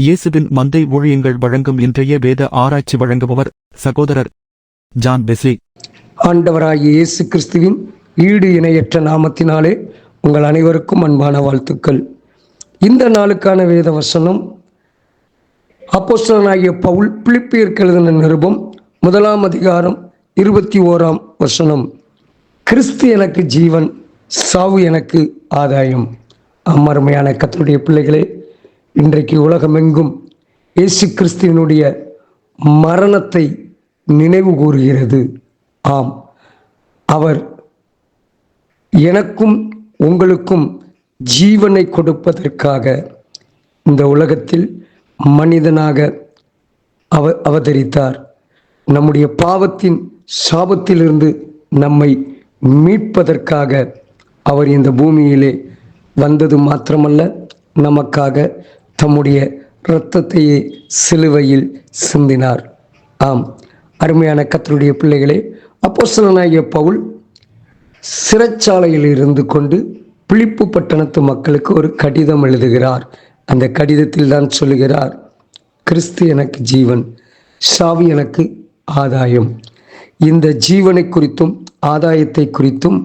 இயேசுவின் மந்தை ஊழியங்கள் வழங்கும் இன்றைய வேத ஆராய்ச்சி வழங்குபவர் சகோதரர் ஜான் பெஸ்லி. ஆண்டவராகிய இயேசு கிறிஸ்துவின் ஈடு இணையற்ற நாமத்தினாலே உங்கள் அனைவருக்கும் அன்பான வாழ்த்துக்கள். இந்த நாளுக்கான வேத வசனம் அப்போஸ்தலனாகிய பவுல் பிலிப்பியருக்கு எழுதின நிருபம் 1 அதிகாரம் 21 வசனம். கிறிஸ்து எனக்கு ஜீவன், சாவு எனக்கு ஆதாயம். அருமையான கர்த்தருடைய பிள்ளைகளே, இன்றைக்கு உலகமெங்கும் இயேசு கிறிஸ்துவினுடைய மரணத்தை நினைவு கூறுகிறது. ஆம், அவர் எனக்கும் உங்களுக்கும் ஜீவனை கொடுப்பதற்காக இந்த உலகத்தில் மனிதனாக அவதரித்தார். நம்முடைய பாவத்தின் சாபத்திலிருந்து நம்மை மீட்பதற்காக அவர் இந்த பூமியிலே வந்தது மாத்திரமல்ல, நமக்காக தம்முடைய இரத்தத்தையே சிலுவையில் சிந்தினார். ஆம், அருமையான கர்த்தருடைய பிள்ளைகளே, அப்போஸ்தலனாகிய பவுல் சிறைச்சாலையில் இருந்து கொண்டு பிலிப்பு பட்டணத்து மக்களுக்கு ஒரு கடிதம் எழுதுகிறார். அந்த கடிதத்தில் தான் சொல்லுகிறார், கிறிஸ்து எனக்கு ஜீவன், சாவு எனக்கு ஆதாயம். இந்த ஜீவனை குறித்தும் ஆதாயத்தை குறித்தும்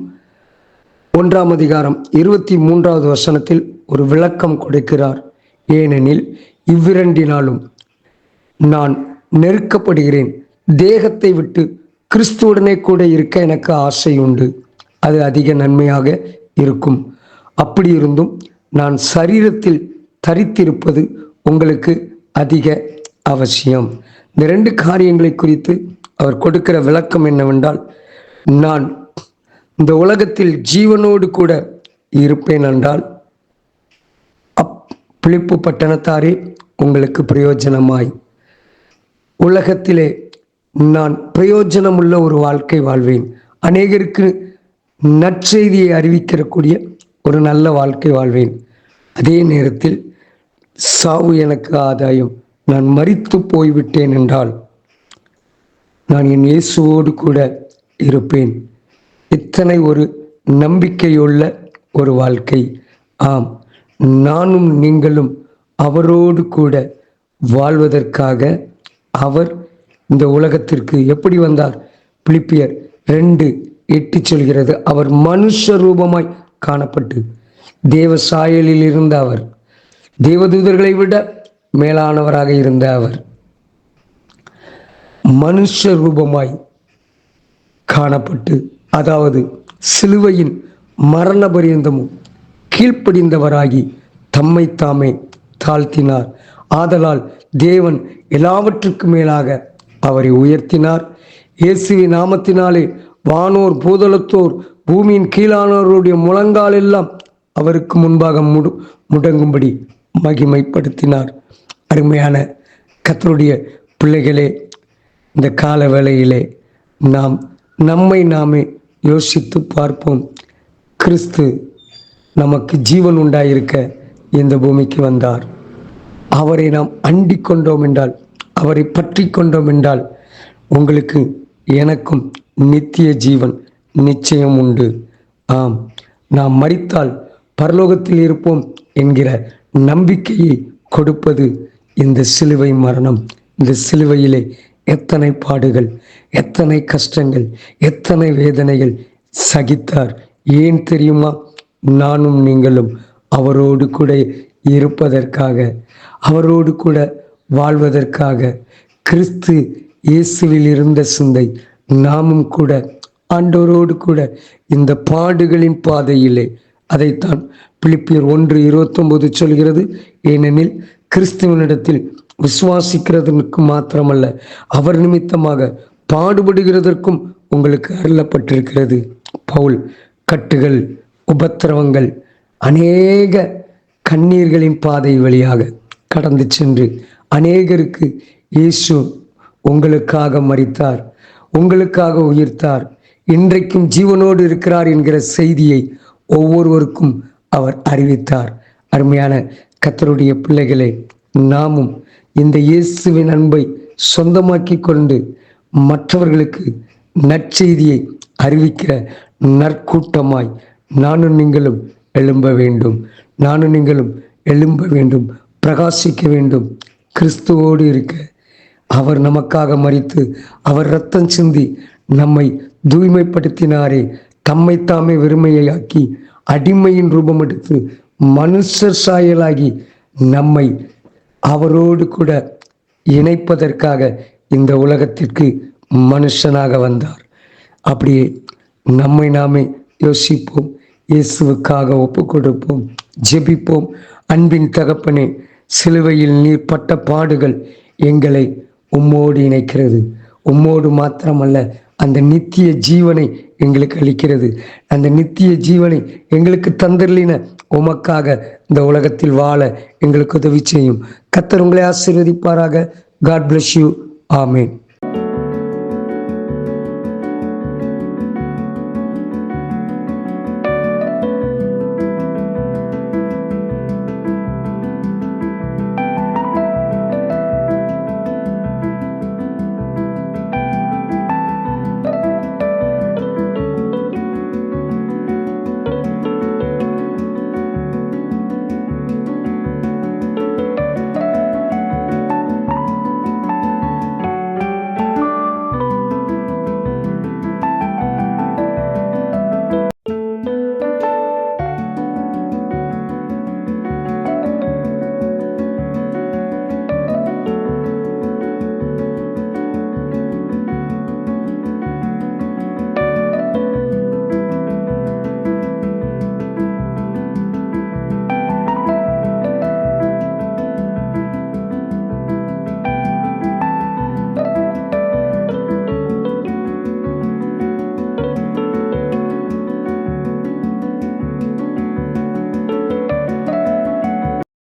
1 அதிகாரம் 23 வசனத்தில் ஒரு விளக்கம் கொடுக்கிறார். ஏனெனில் இவ்விரண்டினாலும் நான் நெருக்கப்படுகிறேன். தேகத்தை விட்டு கிறிஸ்துவுடனே கூட இருக்க எனக்கு ஆசை உண்டு. அது அதிக நன்மையாக இருக்கும். அப்படி இருந்தும் நான் சரீரத்தில் தரித்திருப்பது உங்களுக்கு அதிக அவசியம். இந்த 2 காரியங்களை குறித்து அவர் கொடுக்கிற விளக்கம் என்னவென்றால், நான் இந்த உலகத்தில் ஜீவனோடு கூட இருப்பேன் என்றால் பிலிப்பு பட்டணத்தாரே, உங்களுக்கு பிரயோஜனமாய் உலகத்திலே நான் பிரயோஜனமுள்ள ஒரு வாழ்க்கை வாழ்வேன். அநேகருக்கு நற்செய்தியை அறிவிக்கக்கூடிய ஒரு நல்ல வாழ்க்கை வாழ்வேன். அதே நேரத்தில் சாவு எனக்கு ஆதாயம். நான் மரித்து போய்விட்டேன் என்றால் நான் என் இயேசுவோடு கூட இருப்பேன். இத்தனை ஒரு நம்பிக்கையுள்ள ஒரு வாழ்க்கை. ஆம், நானும் நீங்களும் அவரோடு கூட வாழ்வதற்காக அவர் இந்த உலகத்திற்கு எப்படி வந்தார்? பிலிப்பியர் 2:8 சொல்கிறது, அவர் மனுஷ ரூபமாய் காணப்பட்டு தேவ சாயலில் இருந்த அவர், தேவதூதர்களை விட மேலானவராக இருந்த அவர் மனுஷ ரூபமாய் காணப்பட்டு, அதாவது சிலுவையின் மரண பரியந்தமும் கீழ்ப்படிந்தவராகி தம்மை தாமே தாழ்த்தினார். ஆதலால் தேவன் எல்லாவற்றுக்கும் மேலாக அவரை உயர்த்தினார். இயேசுவின் நாமத்தினாலே வானோர் பூதலத்தோர் பூமியின் கீழானோருடைய முழங்கால் எல்லாம் அவருக்கு முன்பாக முடங்கும்படி மகிமைப்படுத்தினார். அருமையான கர்த்தருடைய பிள்ளைகளே, இந்த கால வேளையிலே நம்மை நாமே யோசித்து பார்ப்போம். கிறிஸ்து நமக்கு ஜீவன் உண்டாயிருக்க இந்த பூமிக்கு வந்தார். அவரை நாம் அண்டிக் கொண்டோம் என்றால், அவரை பற்றி கொண்டோம் என்றால், உங்களுக்கு எனக்கும் நித்திய ஜீவன் நிச்சயம் உண்டு. ஆம், நாம் மரித்தால் பரலோகத்தில் இருப்போம் என்கிற நம்பிக்கையை கொடுப்பது இந்த சிலுவை மரணம். இந்த சிலுவையிலே எத்தனை பாடுகள், எத்தனை கஷ்டங்கள், எத்தனை வேதனைகள் சகித்தார். ஏன் தெரியுமா? நானும் நீங்களும் அவரோடு கூட இருப்பதற்காக, அவரோடு கூட வாழ்வதற்காக. கிறிஸ்து இயேசுவில் இருந்த சிந்தை நாமும் கூட ஆண்டவரோடு கூட இந்த பாடுகளின் பாதையிலே, அதைத்தான் பிலிப்பியர் 1:29 சொல்கிறது. ஏனெனில் கிறிஸ்துவனிடத்தில் விசுவாசிக்கிறதற்கு மாத்திரமல்ல, அவர் நிமித்தமாக பாடுபடுகிறதற்கும் உங்களுக்கு அருளப்பட்டிருக்கிறது. பவுல் கட்டுகள், உபத்திரவங்கள், அநேக கண்ணீர்களின் பாதை வழியாக கடந்து சென்று அநேகருக்கு இயேசு உங்களுக்காக மரித்தார், உங்களுக்காக உயிர்த்தார், இன்றைக்கும் ஜீவனோடு இருக்கிறார் என்கிற செய்தியை ஒவ்வொருவருக்கும் அவர் அறிவித்தார். அருமையான கர்த்தருடைய பிள்ளைகளே, நாமும் இந்த இயேசுவின் அன்பை சொந்தமாக்கி கொண்டு மற்றவர்களுக்கு நற்செய்தியை அறிவிக்கிற நற்கூட்டமாய் நானும் நீங்களும் எழும்ப வேண்டும். பிரகாசிக்க வேண்டும், கிறிஸ்துவோடு இருக்க. அவர் நமக்காக மரித்து அவர் இரத்தம் சிந்தி நம்மை தூய்மைப்படுத்தினாரே. தம்மை தாமே வெறுமையாக்கி அடிமையின் ரூபம் எடுத்து மனுஷர் சாயலாகி நம்மை அவரோடு கூட இணைப்பதற்காக இந்த உலகத்திற்கு மனுஷனாக வந்தார். அப்படியே நம்மை நாமே யோசிப்போம், இயேசுவுக்காக ஒப்பு கொடுப்போம், ஜெபிப்போம். அன்பின் தகப்பனே, சிலுவையில் நீர் பட்ட பாடுகள் எங்களை உம்மோடு இணைக்கிறது. உம்மோடு மாத்திரமல்ல, அந்த நித்திய ஜீவனை எங்களுக்கு அளிக்கிறது. அந்த நித்திய ஜீவனை எங்களுக்கு தந்தர்லின உமக்காக இந்த உலகத்தில் வாழ எங்களுக்கு உதவி செய்யும். கர்த்தர் உங்களை ஆசீர்வதிப்பாராக. God bless you. ஆமென்.